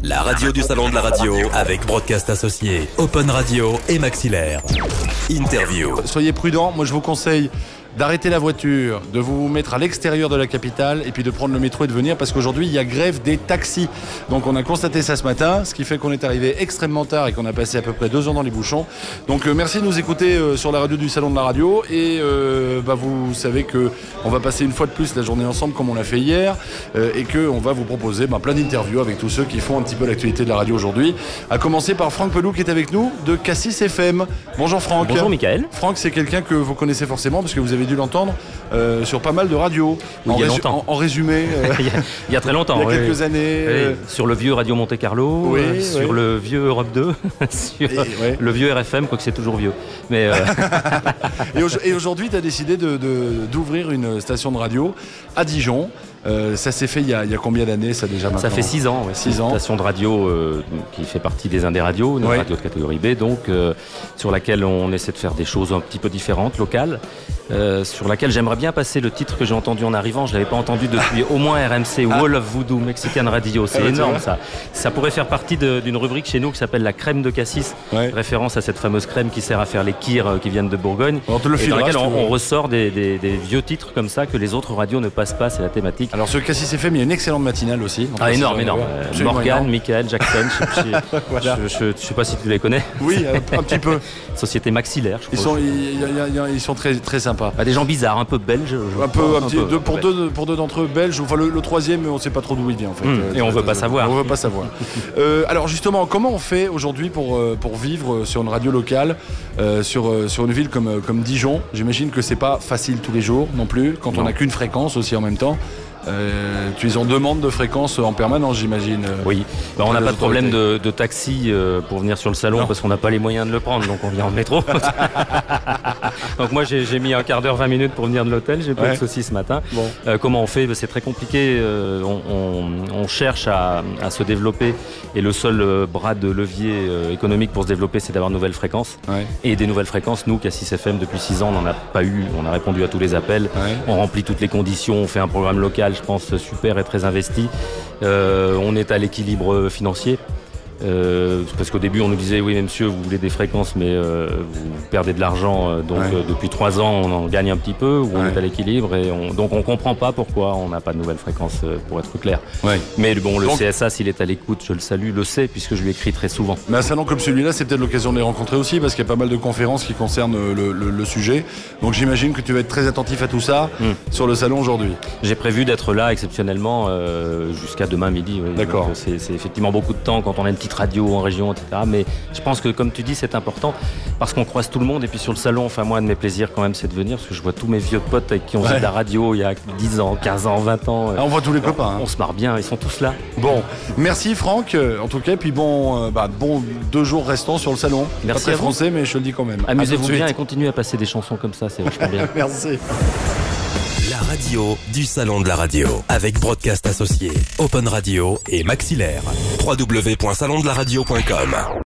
La radio du salon de la radio avec Broadcast Associé, Open Radio et Maxillaire. Interview. Soyez prudents, moi je vous conseille d'arrêter la voiture, de vous mettre à l'extérieur de la capitale et puis de prendre le métro et de venir parce qu'aujourd'hui il y a grève des taxis. Donc on a constaté ça ce matin, ce qui fait qu'on est arrivé extrêmement tard et qu'on a passé à peu près 2 heures dans les bouchons. Donc merci de nous écouter sur la radio du salon de la radio et vous savez qu'on va passer une fois de plus la journée ensemble comme on l'a fait hier et qu'on va vous proposer plein d'interviews avec tous ceux qui font un petit peu l'actualité de la radio aujourd'hui. À commencer par Franck Pelou qui est avec nous de Cassis FM. Bonjour Franck. Bonjour Mickaël. Franck, c'est quelqu'un que vous connaissez forcément parce que vous avez dû l'entendre sur pas mal de radios. Oui, il y a longtemps. En résumé. Il y a très longtemps. Il y a quelques années. Sur le vieux Radio Monte Carlo, sur le vieux Europe 2, sur le vieux RFM, quoique c'est toujours vieux. Mais et aujourd'hui, tu as décidé d'ouvrir une station de radio à Dijon. Ça s'est fait il y a combien d'années ça déjà maintenant ? Ça fait 6 ans. 6 ans. Une station de radio qui fait partie des Indés Radio, une radio de catégorie B, donc sur laquelle on essaie de faire des choses un petit peu différentes, locales. Sur laquelle j'aimerais bien passer le titre que j'ai entendu en arrivant. Je ne l'avais pas entendu depuis au moins RMC, Wall of Voodoo, Mexican Radio. C'est énorme ça. Ça pourrait faire partie d'une rubrique chez nous qui s'appelle la crème de Cassis, référence à cette fameuse crème qui sert à faire les kirs qui viennent de Bourgogne. Et dans laquelle on ressort des vieux titres comme ça que les autres radios ne passent pas, c'est la thématique. Alors sur Cassis FM, il y a une excellente matinale aussi. Énorme. Morgane, Michael, Jackson, je ne sais pas si tu les connais. Oui, un petit peu. Société Maxillaire, je crois. Ils sont très, très sympas. Des gens bizarres, un peu belges. Pour deux d'entre eux belges. Enfin, le troisième, on ne sait pas trop d'où il vient en fait. Et on ne veut pas savoir. On veut pas savoir. Alors justement, comment on fait aujourd'hui pour vivre sur une radio locale, sur une ville comme Dijon ? J'imagine que c'est pas facile tous les jours non plus, quand on n'a qu'une fréquence aussi en même temps. Tu es en demande de fréquence en permanence, j'imagine. Oui, on n'a pas de problème de taxi pour venir sur le salon parce qu'on n'a pas les moyens de le prendre, donc on vient en métro. Donc moi j'ai mis un quart d'heure, 20 minutes pour venir de l'hôtel, j'ai pris le saucisse ce matin. Bon. Comment on fait ? C'est très compliqué, on cherche à se développer et le seul bras de levier économique pour se développer c'est d'avoir de nouvelles fréquences. Et des nouvelles fréquences, nous, Cassis FM, depuis 6 ans, on n'en a pas eu, on a répondu à tous les appels, on remplit toutes les conditions, on fait un programme local, je pense, super et très investi. On est à l'équilibre financier. Parce qu'au début on nous disait oui monsieur vous voulez des fréquences mais vous perdez de l'argent depuis 3 ans on en gagne un petit peu ou on est à l'équilibre et donc on comprend pas pourquoi on n'a pas de nouvelles fréquences pour être clair. Mais bon le CSA s'il est à l'écoute je le salue, le sait puisque je lui écris très souvent. Mais un salon comme celui-là c'est peut-être l'occasion de les rencontrer aussi parce qu'il y a pas mal de conférences qui concernent le sujet, donc j'imagine que tu vas être très attentif à tout ça sur le salon aujourd'hui. J'ai prévu d'être là exceptionnellement jusqu'à demain midi. D'accord. C'est effectivement beaucoup de temps quand on a une petite radio en région, etc. Mais je pense que, comme tu dis, c'est important parce qu'on croise tout le monde. Et puis sur le salon, moi, un de mes plaisirs quand même, c'est de venir parce que je vois tous mes vieux potes avec qui on faisait de la radio il y a 10 ans, 15 ans, 20 ans. On voit tous les copains. On se marre bien, ils sont tous là. Bon, merci Franck, en tout cas. Puis bon 2 jours restants sur le salon. Merci pas très français, mais je le dis quand même. Amusez-vous bien et continuez à passer des chansons comme ça, c'est vachement bien. Merci. La radio du salon de la radio avec Broadcast Associé, Open Radio et Maxillaire. www.salondelaradio.com